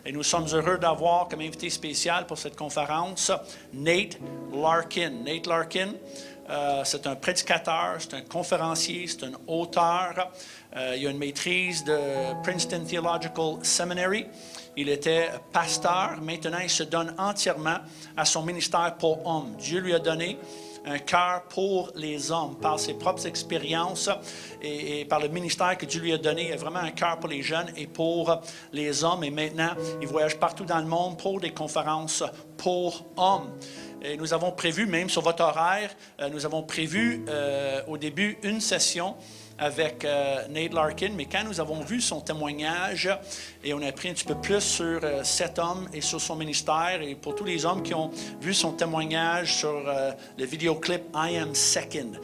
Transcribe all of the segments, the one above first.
Et nous sommes heureux d'avoir comme invité spécial pour cette conférence Nate Larkin. Nate Larkin, c'est un prédicateur, c'est un conférencier, c'est un auteur. Il a une maîtrise de Princeton Theological Seminary. Il était pasteur. Maintenant, il se donne entièrement à son ministère pour hommes. Dieu lui a donné un cœur pour les hommes, par ses propres expériences et par le ministère que Dieu lui a donné. Il a vraiment un cœur pour les jeunes et pour les hommes. Et maintenant, il voyage partout dans le monde pour des conférences pour hommes. Et nous avons prévu, même sur votre horaire, nous avons prévu au début une session avec Nate Larkin, mais quand nous avons vu son témoignage et on a appris un petit peu plus sur cet homme et sur son ministère, et pour tous les hommes qui ont vu son témoignage sur le vidéoclip I Am Second,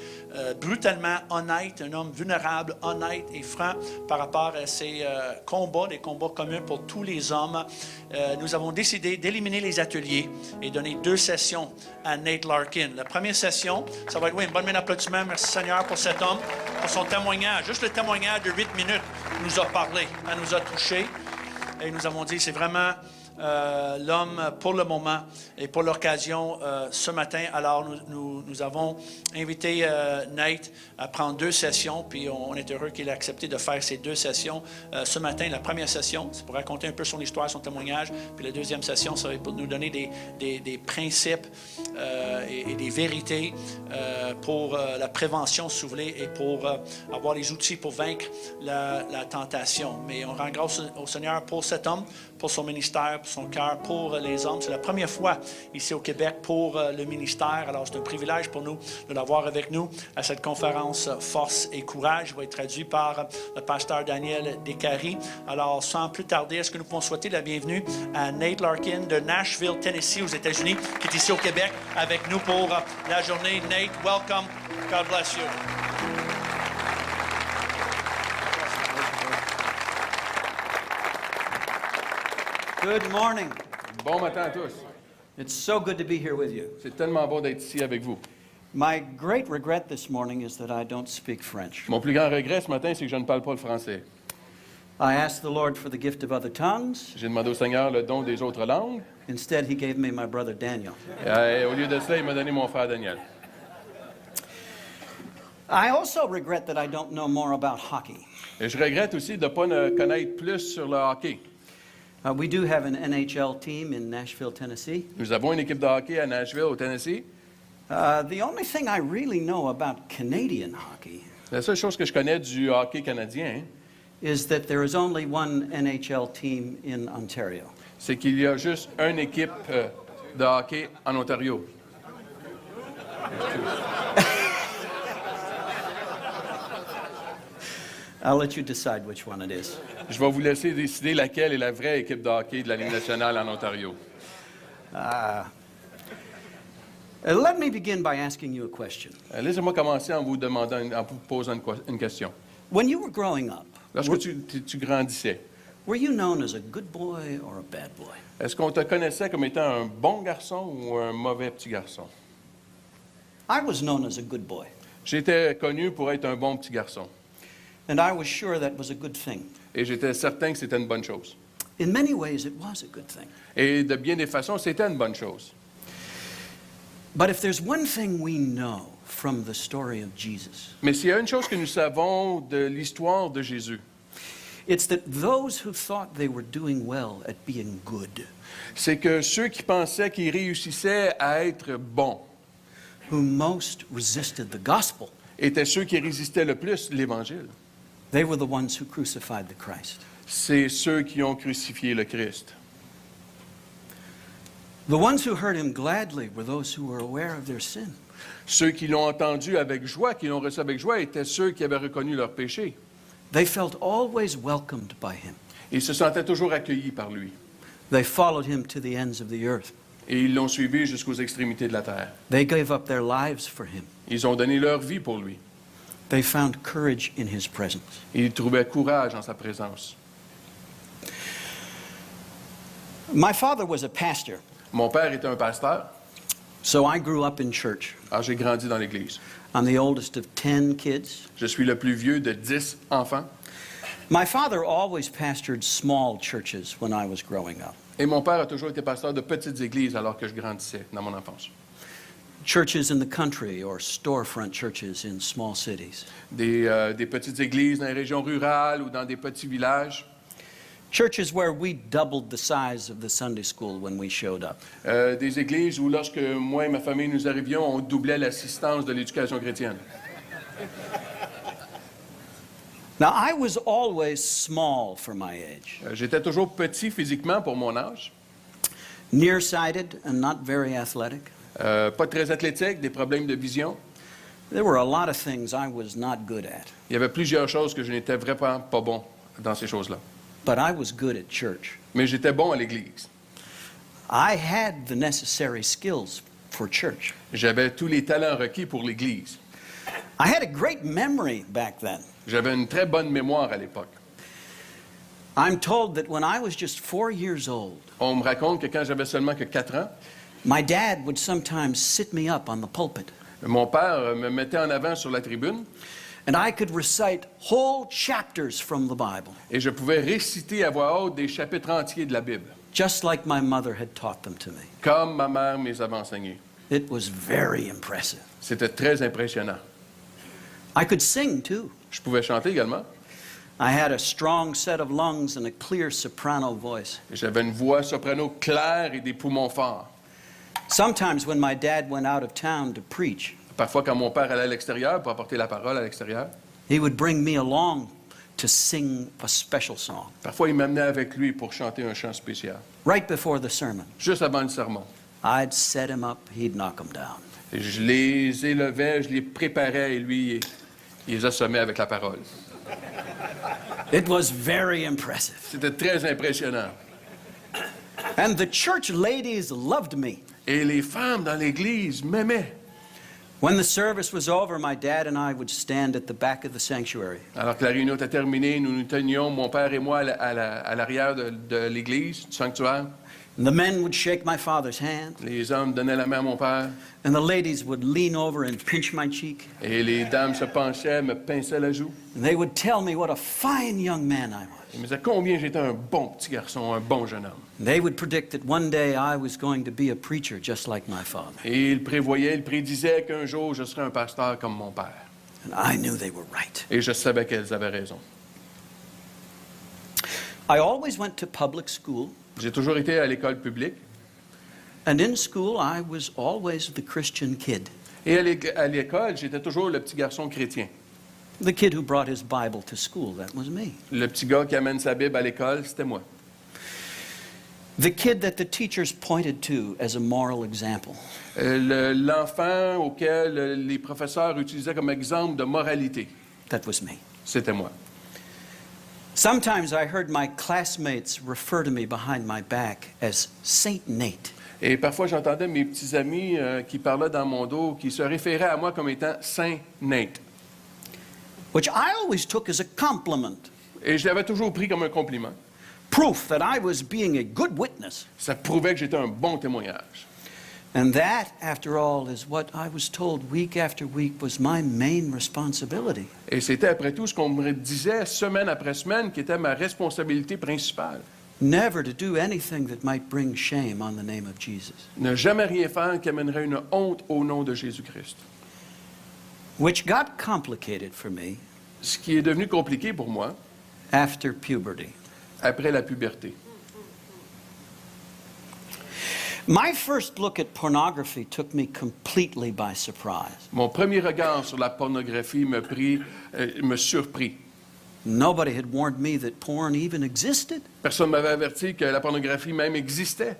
brutalement honnête, un homme vulnérable, honnête et franc par rapport à ses combats, des combats communs pour tous les hommes, nous avons décidé d'éliminer les ateliers et donner 2 sessions à Nate Larkin. La première session, ça va être, oui, une bonne main d'applaudissement, merci Seigneur pour cet homme, pour son témoignage. Juste le témoignage de 8 minutes nous a parlé, elle nous a touchés. Et nous avons dit, c'est vraiment l'homme pour le moment et pour l'occasion ce matin. Alors, nous avons invité Nate à prendre 2 sessions, puis on est heureux qu'il ait accepté de faire ces 2 sessions ce matin. La première session, c'est pour raconter un peu son histoire, son témoignage, puis la deuxième session, ça va être pour nous donner des principes et des vérités pour la prévention, si vous voulez, et pour avoir les outils pour vaincre la tentation. Mais on rend grâce au Seigneur pour cet homme, pour son ministère, pour son cœur, pour les hommes. C'est la première fois ici au Québec pour le ministère. Alors, c'est un privilège pour nous de l'avoir avec nous à cette conférence Force et Courage. Il va être traduit par le pasteur Daniel Descaries. Alors, sans plus tarder, est-ce que nous pouvons souhaiter la bienvenue à Nate Larkin de Nashville, Tennessee, aux États-Unis, qui est ici au Québec avec nous pour la journée. Nate, welcome. God bless you. Good morning. Bon matin à tous. It's so good to be here with you. C'est tellement bon d'être ici avec vous. My great regret this morning is that I don't speak French. Mon plus grand regret ce matin, c'est que je ne parle pas le français. I asked the Lord for the gift of other tongues. J'ai demandé au Seigneur le don des autres langues. Instead, He gave me my brother Daniel. Et au lieu de cela, il m'a donné mon frère Daniel. I also regret that I don't know more about hockey. Et je regrette aussi de ne pas connaître plus sur le hockey. We do have an NHL team in Nashville, Tennessee. Nous avons une équipe de hockey à Nashville, au Tennessee. The only thing I really know about Canadian hockey La seule chose que je connais du hockey canadien, is that there is only one NHL team in Ontario. c'est qu'il y a juste une équipe de hockey en Ontario. I'll let you decide which one it is. Je vais vous laisser décider laquelle est la vraie équipe de hockey de la Ligue nationale en Ontario. Let me begin by asking you a question. Laissez-moi commencer en vous posant une question. When you were growing up, Lorsque tu grandissais, were you known as a good boy or a bad boy? est-ce qu'on te connaissait comme étant un bon garçon ou un mauvais petit garçon? I was known as a good boy, J'étais connu pour être un bon petit garçon. and I was sure that was a good thing. Et j'étais certain que c'était une bonne chose. In many ways, it was a good thing. Et de bien des façons, c'était une bonne chose. But if there's one thing we know from the story of Jesus, Mais s'il y a une chose que nous savons de l'histoire de Jésus, it's that those who thought they were doing well at being good, c'est que ceux qui pensaient qu'ils réussissaient à être bons who most resisted the gospel, étaient ceux qui résistaient le plus l'Évangile. they were the ones who crucified the Christ. C'est ceux qui ont crucifié le Christ. The ones who heard him gladly were those who were aware of their sin. Ceux qui l'ont entendu avec joie, qui l'ont reçu avec joie, étaient ceux qui avaient reconnu leur péché. They felt always welcomed by him. Ils se sentaient toujours accueillis par lui. They followed him to the ends of the earth. Et ils l'ont suivi jusqu'aux extrémités de la terre. They gave up their lives for him. Ils ont donné leur vie pour lui. They found courage in his presence. Et ils trouvaient courage en sa présence. My father was a pastor, Mon père était un pasteur, so I grew up in church. alors j'ai grandi dans l'Église. I'm the oldest of 10 kids. Je suis le plus vieux de 10 enfants. My father always pastored small churches when I was growing up. Et mon père a toujours été pasteur de petites églises alors que je grandissais dans mon enfance. Churches in the country or storefront churches in small cities. Des petites églises dans les régions rurales ou dans des petits villages. Churches where we doubled the size of the Sunday school when we showed up. Des églises où, lorsque moi et ma famille nous arrivions, on doublait l'assistance de l'éducation chrétienne. Now, I was always small for my age, J'étais toujours petit physiquement pour mon âge. nearsighted and not very athletic. Pas très athlétique, des problèmes de vision. There were a lot of things I was not good at, Il y avait plusieurs choses que je n'étais vraiment pas bon dans ces choses-là. but I was good at church. Mais j'étais bon à l'église. I had the necessary skills for church. J'avais tous les talents requis pour l'église. I had a great memory back then. J'avais une très bonne mémoire à l'époque. I'm told that when I was just 4 years old, On me raconte que quand j'avais seulement que 4 ans, my dad would sometimes sit me up on the pulpit, mon père me mettait en avant sur la tribune and I could recite whole chapters from the Bible, et je pouvais réciter à voix haute des chapitres entiers de la Bible, just like my mother had taught them to me. comme ma mère me les avait enseignés. It was very impressive. C'était très impressionnant. I could sing too. Je pouvais chanter également. I had a strong set of lungs and a clear soprano voice. J'avais une voix soprano claire et des poumons forts. Sometimes when my dad went out of town to preach, Parfois, quand mon père allait à l'extérieur pour apporter la parole à l'extérieur, he would bring me along to sing a special song parfois il m'amenait avec lui pour chanter un chant spécial, right before the sermon. juste avant le sermon. I'd set him up, he'd knock him down. Et je les élevais, je les préparais et lui, il les assommait avec la parole. It was very impressive. C'était très impressionnant. And the church ladies loved me. Et les femmes dans l'église m'aimaient. When the service was over, my dad and I would stand at the back of the sanctuary. Alors que la réunion était terminée, nous nous tenions, mon père et moi, à l'arrière de l'église, du sanctuaire. And the men would shake my father's hand, Les hommes donnaient la main à mon père and the ladies would lean over and pinch my cheek. et les dames se penchaient, me pinçaient la joue. And they would tell me what a fine young man I was. Ils me disaient combien j'étais un bon petit garçon, un bon jeune homme. And they would predict that one day I was going to be a preacher just like my father. Et ils prévoyaient, ils prédisaient qu'un jour je serais un pasteur comme mon père. And I knew they were right. Et je savais qu'elles avaient raison. I always went to public school, J'ai toujours été à l'école publique. and in school I was always the Christian kid. Et à l'école, j'étais toujours le petit garçon chrétien. The kid who brought his Bible to school, that was me. Le petit gars qui amène sa Bible à l'école, c'était moi. The kid that the teachers pointed to as a moral example. L'enfant auquel les professeurs utilisaient comme exemple de moralité, That was me. c'était moi. Sometimes I heard my classmates refer to me behind my back as Saint Nate. Et parfois, j'entendais mes petits amis qui parlaient dans mon dos, qui se référaient à moi comme étant Saint Nate. Which I always took as a compliment, Et je l'avais toujours pris comme un compliment. proof that I was being a good witness. Ça prouvait que j'étais un bon témoignage. And that, after all, is what I was told week after week was my main responsibility. Et c'était après tout ce qu'on me disait semaine après semaine qui était ma responsabilité principale. Never to do anything that might bring shame on the name of Jesus. Ne jamais rien faire qui amènerait une honte au nom de Jésus-Christ. Which got complicated for me Ce qui est devenu compliqué pour moi after puberty. après la puberté. My first look at pornography took me completely by surprise. Mon premier regard sur la pornographie me surprit. Nobody had warned me that porn even existed. Personne ne m'avait averti que la pornographie même existait.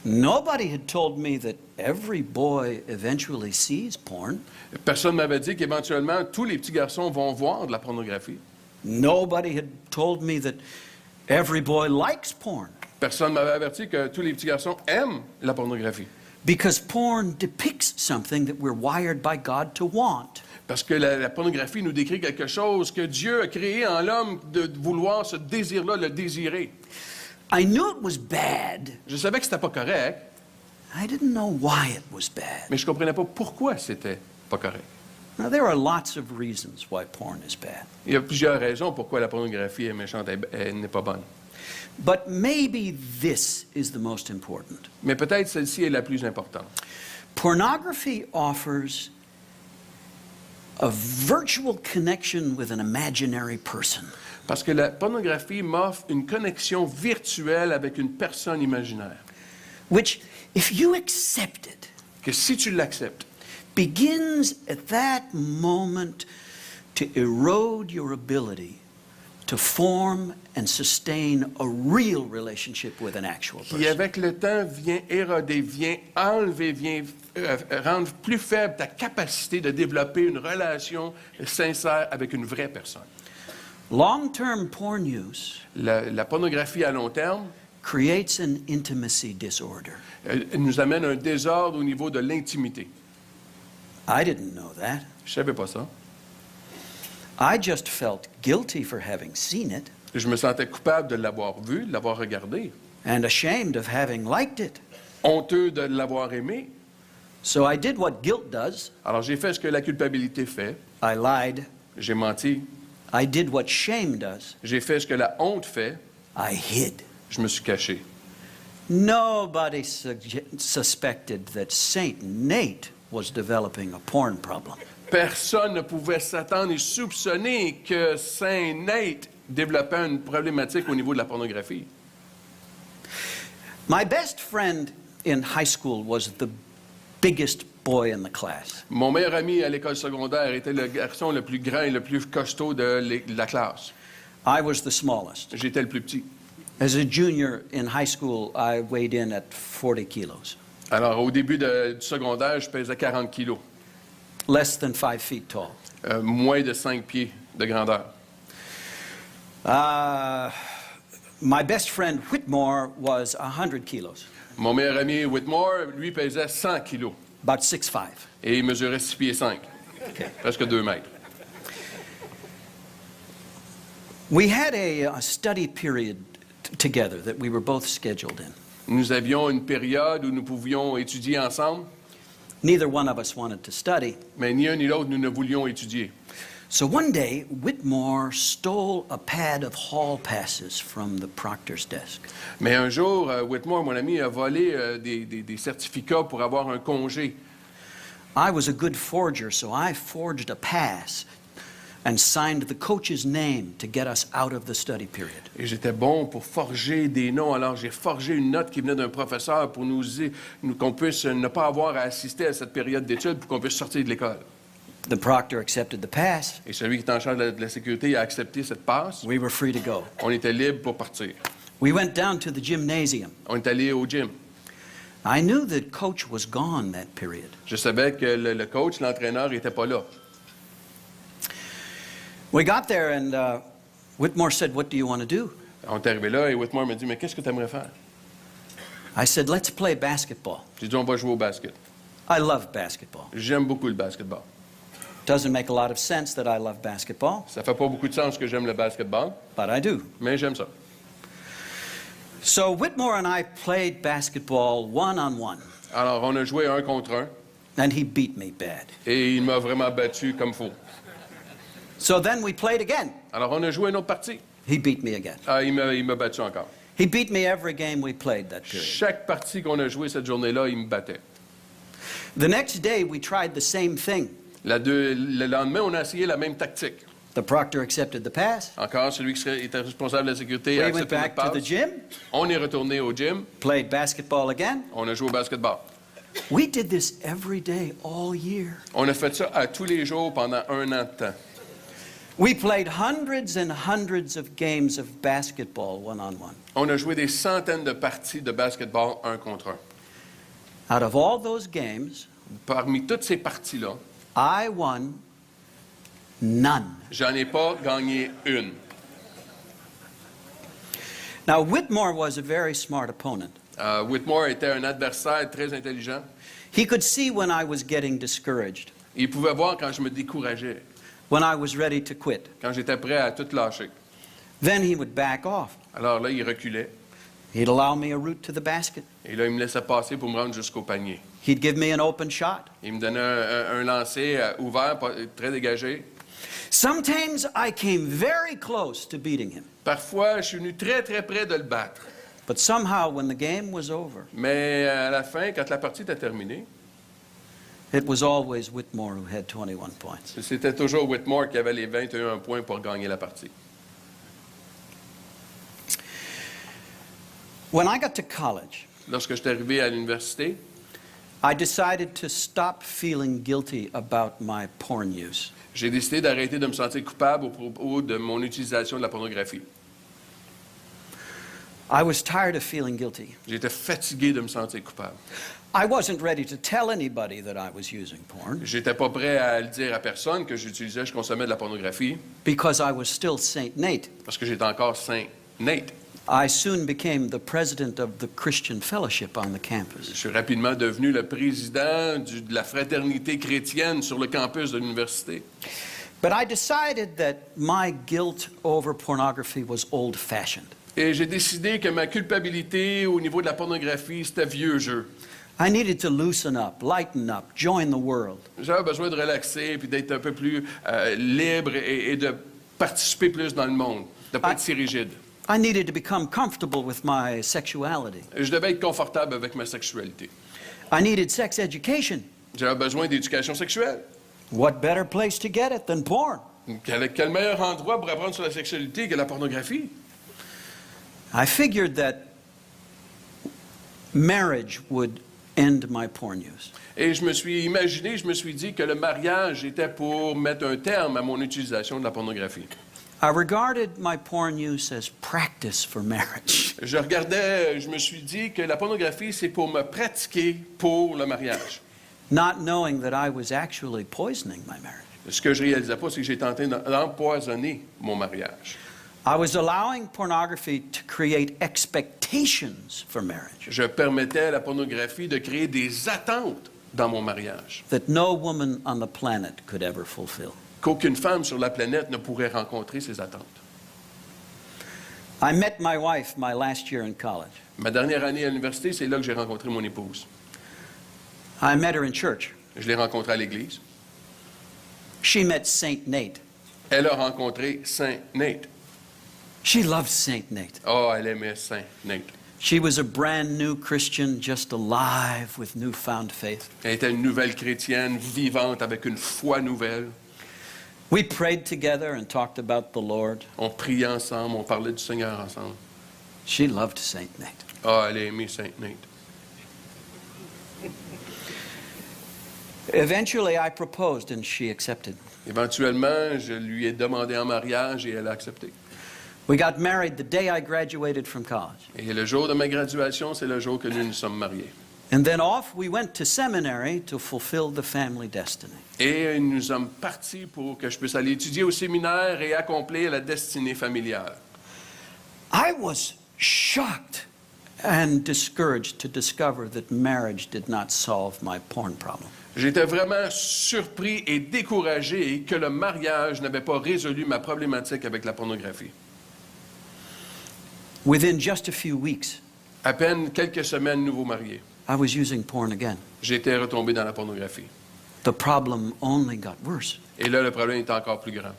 Nobody had told me that every boy eventually sees porn. Personne ne m'avait dit qu'éventuellement tous les petits garçons vont voir de la pornographie. Nobody had told me that every boy likes porn. Personne ne m'avait averti que tous les petits garçons aiment la pornographie. Because porn depicts something that we're wired by God to want. Parce que la pornographie nous décrit quelque chose que Dieu a créé en l'homme de vouloir ce désir-là, le désirer. I knew it was bad. Je savais que c'était pas correct, I didn't know why it was bad. mais je comprenais pas pourquoi c'était pas correct. Now, there are lots of reasons why porn is bad. Il y a plusieurs raisons pourquoi la pornographie est méchante, elle n'est pas bonne. But maybe this is the most important. Mais peut-être celle-ci est la plus importante. Pornography offers a virtual connection with an imaginary person. Parce que la pornographie m'offre une connexion virtuelle avec une personne imaginaire. Which, if you accept it, Que si tu l'acceptes, begins at that moment to erode your ability to form and sustain a real relationship with an actual qui person. avec le temps vient éroder, vient enlever, vient rendre plus faible ta capacité de développer une relation sincère avec une vraie personne. Long-term porn use La pornographie à long terme creates an intimacy disorder. elle nous amène un désordre au niveau de l'intimité. I didn't know that. Je savais pas ça. I just felt guilty for having seen it Je me sentais coupable de l'avoir vu, de l'avoir regardé, and ashamed of having liked it. honteux de l'avoir aimé. So I did what guilt does. Alors j'ai fait ce que la culpabilité fait. I lied. J'ai menti. I did what shame does. J'ai fait ce que la honte fait. I hid. Je me suis caché. Nobody suspected that Saint Nate was developing a porn problem. Personne ne pouvait s'attendre et soupçonner que Saint Nate développait une problématique au niveau de la pornographie. My best friend in high school was the biggest boy in the class. Mon meilleur ami à l'école secondaire était le garçon le plus grand et le plus costaud de la classe. I was the smallest. J'étais le plus petit. As a junior in high school, I weighed in at 40 kilos, Alors, au début du secondaire, je pesais 40 kilos, less than 5 feet tall. moins de 5 pieds de grandeur. My best friend Whitmore was 100 kilos, Mon meilleur ami Whitmore, lui, pesait 100 kilos about 6'5". et il mesurait 6 pieds 5, presque 2 mètres. We had a study period together that we were both scheduled in. Nous avions une période où nous pouvions étudier ensemble, Neither one of us wanted to study. mais ni un ni l'autre, nous ne voulions étudier. So one day, Whitmore stole a pad of hall passes from the proctor's desk. Mais un jour, Whitmore, mon ami, a volé des certificats pour avoir un congé. I was a good forger, so I forged a pass and signed the coach's name to get us out of the study period. Et j'étais bon pour forger des noms. Alors, j'ai forgé une note qui venait d'un professeur pour qu'on puisse ne pas avoir à assister à cette période d'études pour qu'on puisse sortir de l'école. The proctor accepted the pass. Et celui qui est en charge de la sécurité a accepté cette passe. We were free to go. On était libre pour partir. We went down to the gymnasium. On est allé au gym. I knew that coach was gone that period. Je savais que le coach, l'entraîneur, n'était pas là. We got there and Whitmore said, "What do you want to do?" On est arrivé là et Whitmore m'a dit, mais qu'est-ce que tu aimerais faire? I said, "Let's play basketball." J'ai dit, on va jouer au basket. I love basketball. J'aime beaucoup le basketball. Doesn't make a lot of sense that I love basketball, Ça fait pas beaucoup de sens que j'aime le basketball, but I do. mais j'aime ça. So Whitmore and I played basketball one-on-one, Alors, on a joué 1 contre 1 and he beat me bad. et il m'a vraiment battu comme faux. So then we played again. Alors, on a joué une autre partie. He beat me again. Ah, il m'a battu encore. He beat me every game we played that period. Chaque partie qu'on a jouée cette journée-là, il me battait. The next day, we tried the same thing. Le lendemain, on a essayé la même tactique. The proctor accepted the pass. Encore, celui qui était responsable de la sécurité We a went accepté back notre to the passe. gym, On est retourné au gym. played basketball again. On a joué au basketball. We did this every day, all year. On a fait ça à tous les jours pendant 1 an de temps. We played hundreds and hundreds of games of basketball one-on-one. On a joué des centaines de parties de basketball 1 contre 1. Out of all those games, Parmi toutes ces parties-là, I won none. j'en ai pas gagné une. Now, Whitmore was a very smart opponent. Whitmore était un adversaire très intelligent. He could see when I was getting discouraged, Il pouvait voir quand je me décourageais, when I was ready to quit. quand j'étais prêt à tout lâcher. Then he would back off. Alors là, il reculait. He'd allow me a route to the basket. Et là, il me laissait passer pour me rendre jusqu'au panier. He'd give me an open shot. Il me donnait un lancer ouvert, très dégagé. Sometimes I came very close to beating him. Parfois, je suis venu très, très près de le battre. But somehow, when the game was over, Mais à la fin, quand la partie était terminée, it was always Whitmore who had 21 points. c'était toujours Whitmore qui avait les 21 points pour gagner la partie. When I got to college, Lorsque je suis arrivé à l'université, I decided to stop feeling guilty about my porn use. j'ai décidé d'arrêter de me sentir coupable au propos de mon utilisation de la pornographie. I was tired of feeling guilty. J'étais fatigué de me sentir coupable. I wasn't ready to tell anybody that I was using porn J'étais pas prêt à le dire à personne que je consommais de la pornographie because I was still Saint Nate. parce que j'étais encore Saint Nate. I soon became the president of the Christian fellowship on the campus. Je suis rapidement devenu le président de la fraternité chrétienne sur le campus de l'université. But I decided that my guilt over pornography was old-fashioned. Et j'ai décidé que ma culpabilité au niveau de la pornographie, c'était vieux jeu. I needed to loosen up, lighten up, join the world. J'avais besoin de relaxer puis d'être un peu plus libre et de participer plus dans le monde, de ne pas être si rigide. I needed to become comfortable with my sexuality. Je devais être confortable avec ma sexualité. I needed sex education. J'avais besoin d'éducation sexuelle. What better place to get it than porn? Quel meilleur endroit pour apprendre sur la sexualité que la pornographie? I figured that marriage would end my porn use. Et je me suis dit que le mariage était pour mettre un terme à mon utilisation de la pornographie. I regarded my porn use as practice for marriage. Je me suis dit que la pornographie, c'est pour me pratiquer pour le mariage. Not knowing that I was actually poisoning my marriage. Ce que je réalisais pas, c'est que j'étais en train d'empoisonner mon mariage. I was allowing pornography to create expectations for marriage Je permettais à la pornographie de créer des attentes dans mon mariage that no woman on the planet could ever fulfill. qu'aucune femme sur la planète ne pourrait rencontrer ces attentes. I met my wife my last year in college. Ma dernière année à l'université, c'est là que j'ai rencontré mon épouse. I met her in church. Je l'ai rencontrée à l'église. She met Saint Nate. Elle a rencontré Saint Nate. She loved Saint Nate. Oh, elle aimait Saint Nate. She was a brand new Christian, just alive with newfound faith. Elle était une nouvelle chrétienne vivante avec une foi nouvelle. We prayed together and talked about the Lord. On priait ensemble, on parlait du Seigneur ensemble. She loved Saint Nate. Oh, elle a aimé Saint Nate. Eventually, I proposed and she accepted. Éventuellement, je lui ai demandé en mariage et elle a accepté. We got married the day I graduated from college. Et le jour de ma graduation, c'est le jour que nous nous sommes mariés. And then off we went to seminary to fulfill the family destiny. Et nous sommes partis pour que je puisse aller étudier au séminaire et accomplir la destinée familiale. I was shocked and discouraged to discover that marriage did not solve my porn problem. J'étais vraiment surpris et découragé que le mariage n'avait pas résolu ma problématique avec la pornographie. Within just a few weeks, À peine quelques semaines nouveau marié, I was using porn again. j'étais retombé dans la pornographie. The problem only got worse. Et là, le problème est encore plus grand.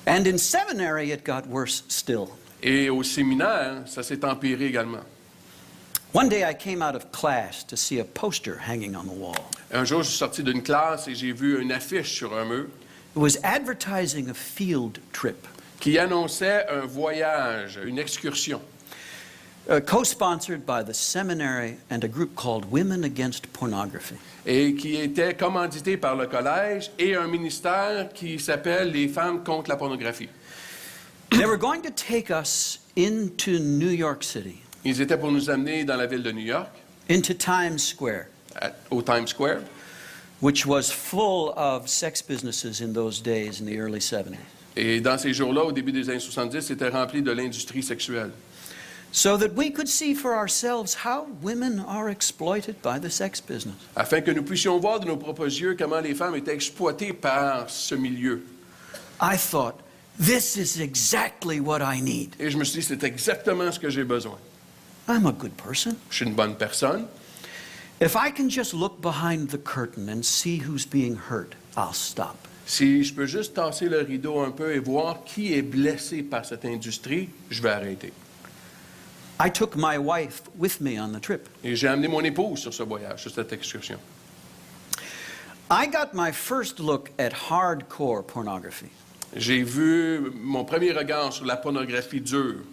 And in seminary, it got worse still. Et au séminaire, ça s'est empiré également. One day I came out of class to see a poster hanging on the wall. Un jour, je suis sorti d'une classe et j'ai vu une affiche sur un mur It was advertising a field trip, qui annonçait un voyage, une excursion, co-sponsored by the seminary and a group called Women Against Pornography. et qui était commandité par le collège et un ministère qui s'appelle les femmes contre la pornographie. They were going to take us into New York City, Ils étaient pour nous amener dans la ville de New York, into Times Square, au Times Square, which was full of sex businesses in those days in the early 70s. et dans ces jours-là, au début des années 70, c'était rempli de l'industrie sexuelle. So that we could see for ourselves how women are exploited by the sex business. Afin que nous puissions voir de nos propres yeux comment les femmes étaient exploitées par ce milieu. I thought, this is exactly what I need. Et je me suis dit, c'est exactement ce que j'ai besoin. I'm a good person. Je suis une bonne personne. If I can just look behind the curtain and see who's being hurt, I'll stop. Si je peux juste tasser le rideau un peu et voir qui est blessé par cette industrie, je vais arrêter. I took my wife with me on the trip. Et j'ai amené mon épouse sur ce voyage, sur cette excursion. I got my first look at hardcore pornography, J'ai vu mon premier regard sur la pornographie dure,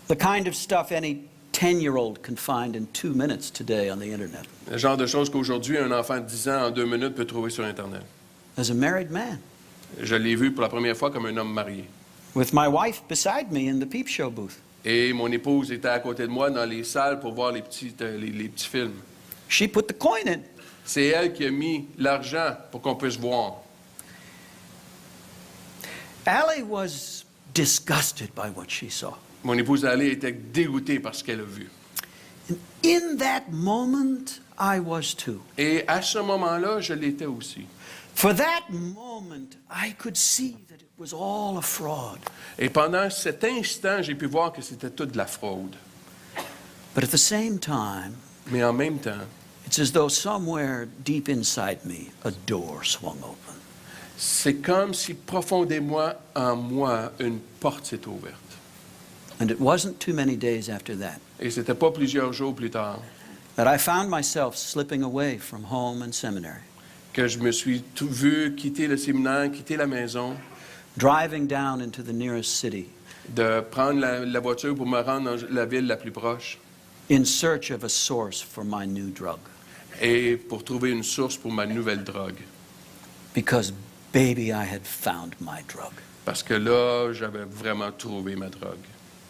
the kind of stuff any 10-year-old can find in 2 minutes today on the internet. le genre de choses qu'aujourd'hui un enfant de 10 ans en 2 minutes peut trouver sur Internet. As a married man, Je l'ai vu pour la première fois comme un homme marié. with my wife beside me in the peep show booth. Et mon épouse était à côté de moi dans les salles pour voir les petits films. She put the coin in. C'est elle qui a mis l'argent pour qu'on puisse voir. Allie was disgusted by what she saw. Mon épouse Ali était dégoûtée par ce qu'elle a vu. And in that moment, I was too. Et à ce moment-là, je l'étais aussi. For that moment, I could see that it was all a fraud. Et pendant cet instant, j'ai pu voir que c'était toute de la fraude. But at the same time, Mais en même temps, it's as though somewhere deep inside me, a door swung open. c'est comme si profondément en moi, une porte s'est ouverte. And it wasn't too many days after that Et c'était pas plusieurs jours plus tard that I found myself slipping away from home and seminary, que je me suis vu quitter le séminaire, quitter la maison, driving down into the nearest city de prendre la voiture pour me rendre dans la ville la plus proche in search of a source for my new drug. et pour trouver une source pour ma nouvelle drogue. Because, baby, I had found my drug. Parce que là, j'avais vraiment trouvé ma drogue.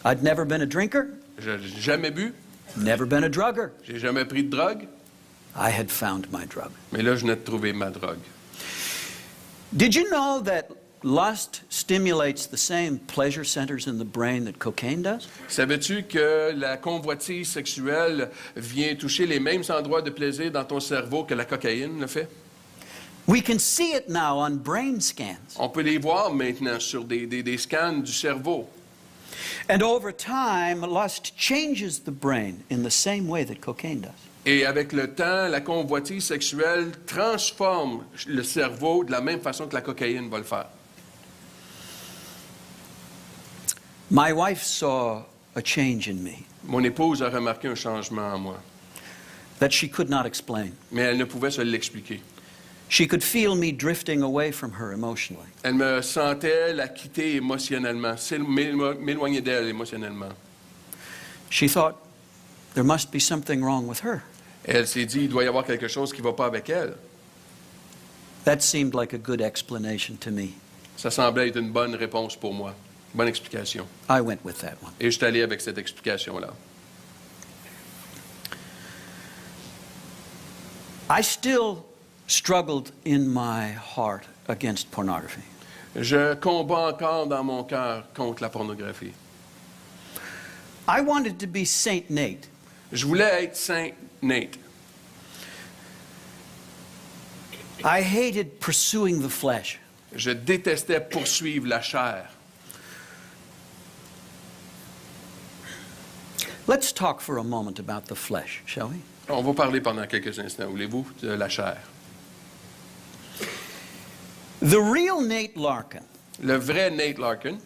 I'd never been a drinker, Je n'ai jamais bu, never been a drugger. j'ai jamais pris de drogue, I had found my drug. mais là, je venais de trouver ma drogue. Did you know that lust stimulates the same pleasure centers in the brain that cocaine does? Savais-tu que la convoitise sexuelle vient toucher les mêmes endroits de plaisir dans ton cerveau que la cocaïne le fait? We can see it now on brain scans. On peut les voir maintenant sur des scans du cerveau. And over time, lust changes the brain in the same way that cocaine does. Et avec le temps, la convoitise sexuelle transforme le cerveau de la même façon que la cocaïne va le faire. My wife saw a change in me Mon épouse a remarqué un changement en moi, that she could not explain. mais elle ne pouvait se l'expliquer. She could feel me drifting away from her emotionally. Elle me sentait la quitter émotionnellement, m'éloigner d'elle émotionnellement. She thought there must be something wrong with her. Elle s'est dit, il doit y avoir quelque chose qui ne va pas avec elle. That seemed like a good explanation to me. Ça semblait être une bonne réponse pour moi, une bonne explication. I went with that one. Et je suis allé avec cette explication-là. I still struggled in my heart against pornography. Je combats encore dans mon cœur contre la pornographie. I wanted to be Saint Nate. Je voulais être Saint Nate. I hated pursuing the flesh. Je détestais poursuivre la chair. Let's talk for a moment about the flesh, shall we? On va parler pendant quelques instants, voulez-vous, de la chair. The real Nate Larkin, Le vrai Nate Larkin,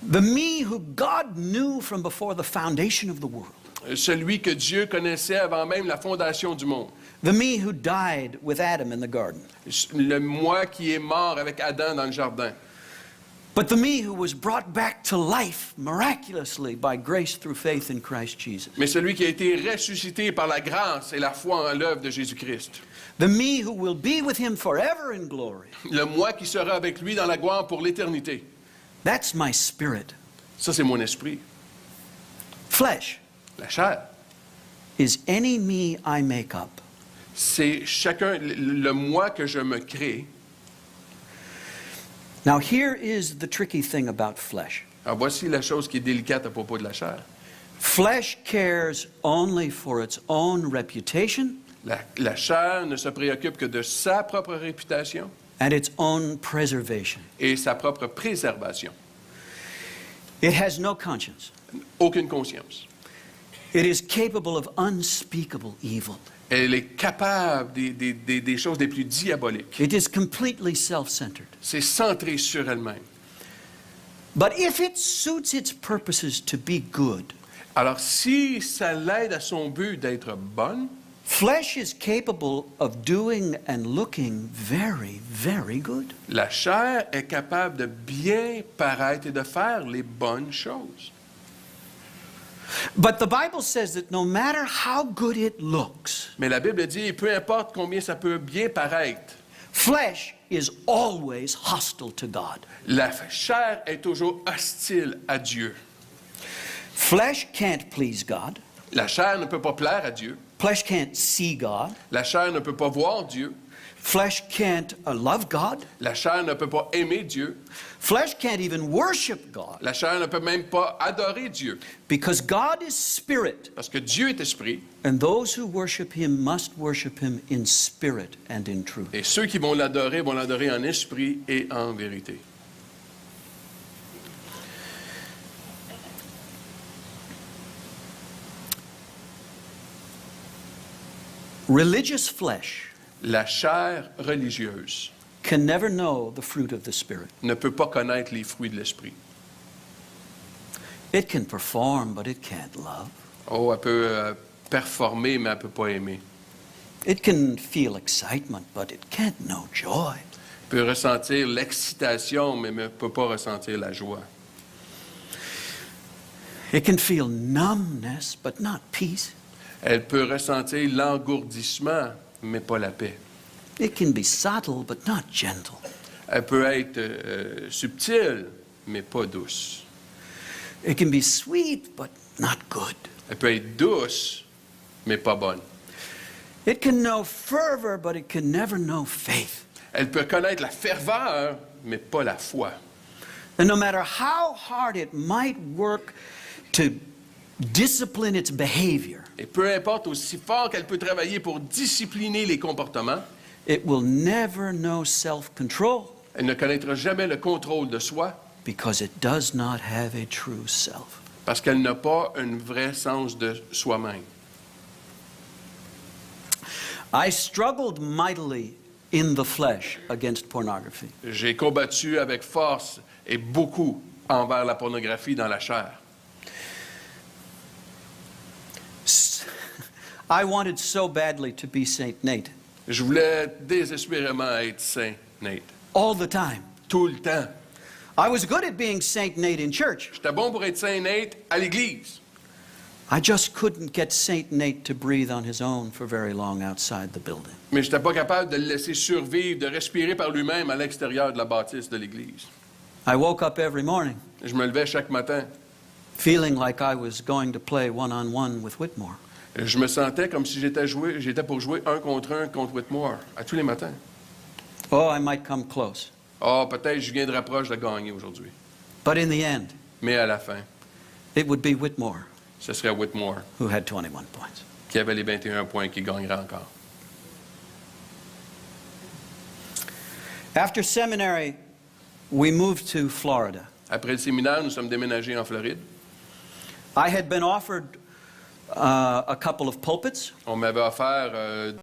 the me who God knew from before the foundation of the world, celui que Dieu connaissait avant même la fondation du monde, the me who died with Adam in the garden, le moi qui est mort avec Adam dans le jardin, but the me who was brought back to life miraculously by grace through faith in Christ Jesus, mais celui qui a été ressuscité par la grâce et la foi en l'œuvre de Jésus-Christ, the me who will be with him forever in glory. le moi qui sera avec lui dans la gloire pour l'éternité. That's my spirit. Ça, c'est mon esprit. Flesh La chair, is any me I make up. c'est chacun, le moi que je me crée. Now here is the tricky thing about flesh. Alors, voici la chose qui est délicate à propos de la chair. Flesh cares only for its own reputation La chair ne se préoccupe que de sa propre réputation and its own preservation. et sa propre préservation. It has no conscience. Aucune conscience. It is capable of unspeakable evil. Elle est capable des choses les plus diaboliques. It is completely self-centered. C'est centré sur elle-même. But if it suits its purposes to be good, Alors, si ça l'aide à son but d'être bonne, flesh is capable of doing and looking very, very good. la chair est capable de bien paraître et de faire les bonnes choses. But the Bible says that no matter how good it looks, Mais la Bible dit, peu importe combien ça peut bien paraître, flesh is always hostile to God. la chair est toujours hostile à Dieu. Flesh can't please God. La chair ne peut pas plaire à Dieu. Flesh can't see God. La chair ne peut pas voir Dieu. Flesh can't love God. La chair ne peut pas aimer Dieu. Flesh can't even worship God. La chair ne peut même pas adorer Dieu. Because God is spirit, Parce que Dieu est esprit. and those who worship him must worship him in spirit and in truth. Et ceux qui vont l'adorer en esprit et en vérité. Religious flesh La chair religieuse can never know the fruit of the Spirit. ne peut pas connaître les fruits de l'esprit. It can perform, but it can't love. Oh, elle peut performer, mais elle ne peut pas aimer. It can feel excitement, but it can't know joy. Elle peut ressentir l'excitation, mais ne peut pas ressentir la joie. It can feel numbness, but not peace. Elle peut ressentir l'engourdissement, mais pas la paix. It can be subtle, but not gentle. Elle peut être subtile, mais pas douce. It can be sweet, but not good. Elle peut être douce, mais pas bonne. It can know fervor, but it can never know faith. Elle peut connaître la ferveur, mais pas la foi. And no matter how hard it might work to discipline its behavior, Et peu importe aussi fort qu'elle peut travailler pour discipliner les comportements, it will never know self-control elle ne connaîtra jamais le contrôle de soi because it does not have a true self. parce qu'elle n'a pas un vrai sens de soi-même. I struggled mightily in the flesh against pornography. J'ai combattu avec force et beaucoup envers la pornographie dans la chair. I wanted so badly to be Saint Nate Je voulais désespérément être saint Nate. all the time. Tout le temps. I was good at being Saint Nate in church. J'étais bon pour être saint Nate à l'Église. I just couldn't get Saint Nate to breathe on his own for very long outside the building. Mais je n'étais pas capable de le laisser survivre, de respirer par lui-même à l'extérieur de la bâtisse de l'Église. I woke up every morning Je me levais chaque matin. feeling like I was going to play one-on-one with Whitmore. Je me sentais comme si j'étais pour jouer un contre Whitmore, à tous les matins. Oh, I might come close. Ah, peut-être je viendrai proche de gagner aujourd'hui. But in the end, Mais à la fin, it would be Whitmore ce serait Whitmore who had 21 points. qui avait les 21 points qui gagnerait encore. After seminary, we moved to Florida. Après le séminaire, nous sommes déménagés en Floride. I had been offered a couple of pulpits. On m'avait offert